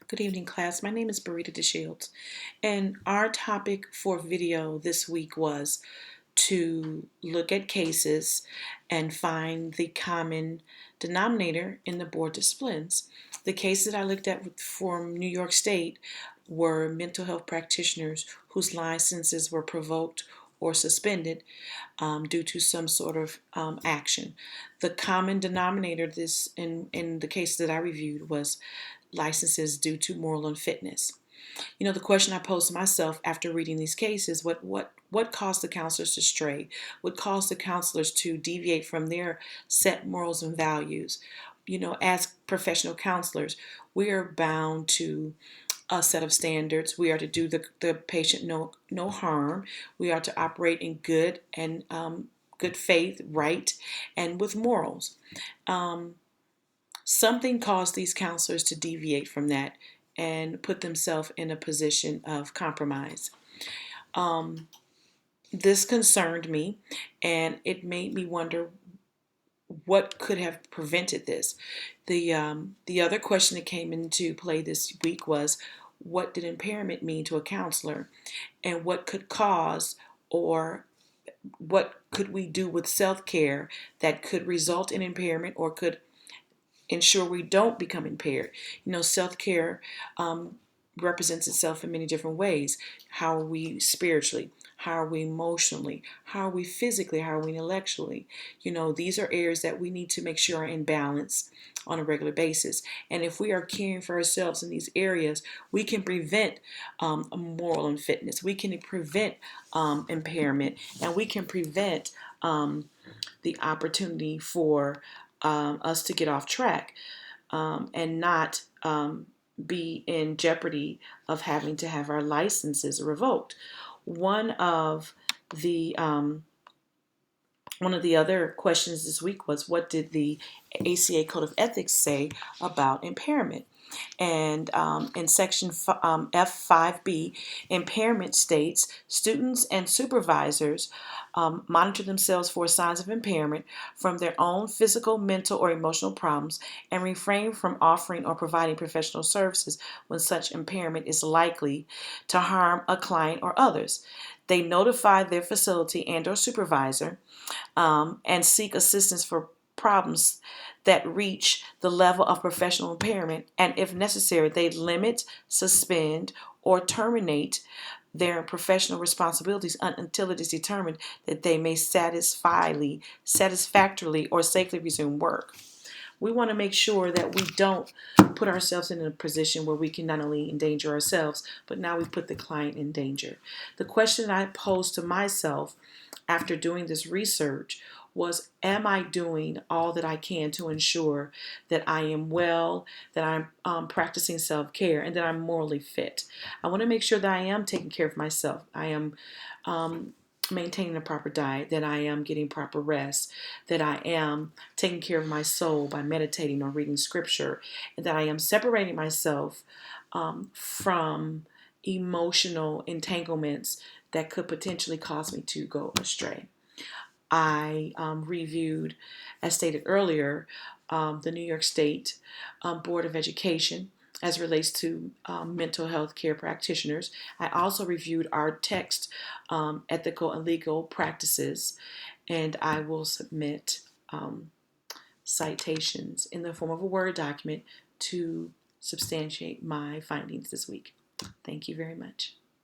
Good evening, class. My name is Barita DeShields, and our topic for video this week was to look at cases and find the common denominator in the board disciplines. The cases that I looked at from New York State were mental health practitioners whose licenses were revoked or suspended due to some sort of action. The common denominator this in the cases that I reviewed was licenses due to moral unfitness. The question I posed to myself after reading these cases, what caused the counselors to stray? What caused the counselors to deviate from their set morals and values? As professional counselors, we are bound to a set of standards. We are to do the patient no harm. We are to operate in good and good faith, right, and with morals. Something caused these counselors to deviate from that and put themselves in a position of compromise. This concerned me, and it made me wonder what could have prevented this. The other question that came into play this week was, what did impairment mean to a counselor, and what could cause, or what could we do with self-care that could result in impairment or could ensure we don't become impaired. Self-care represents itself in many different ways. How are we spiritually? How are we emotionally? How are we physically? How are we intellectually? These are areas that we need to make sure are in balance on a regular basis. And if we are caring for ourselves in these areas, we can prevent moral unfitness. We can prevent impairment, and we can prevent the opportunity for us to get off track and not be in jeopardy of having to have our licenses revoked. One of the other questions this week was, what did the ACA Code of Ethics say about impairment? And in section F5B, impairment states students and supervisors monitor themselves for signs of impairment from their own physical, mental, or emotional problems and refrain from offering or providing professional services when such impairment is likely to harm a client or others. They notify their facility and or supervisor and seek assistance for problems that reach the level of professional impairment, and if necessary, they limit, suspend, or terminate their professional responsibilities until it is determined that they may satisfactorily or safely resume work. We want to make sure that we don't put ourselves in a position where we can not only endanger ourselves, but now we put the client in danger. The question I posed to myself after doing this research was, am I doing all that I can to ensure that I am well, that I'm practicing self-care, and that I'm morally fit? I want to make sure that I am taking care of myself. I am maintaining a proper diet, that I am getting proper rest, that I am taking care of my soul by meditating or reading scripture, and that I am separating myself from emotional entanglements that could potentially cause me to go astray. I reviewed, as stated earlier, the New York State Board of Education as relates to mental health care practitioners. I also reviewed our text, ethical and legal practices, and I will submit citations in the form of a Word document to substantiate my findings this week. Thank you very much.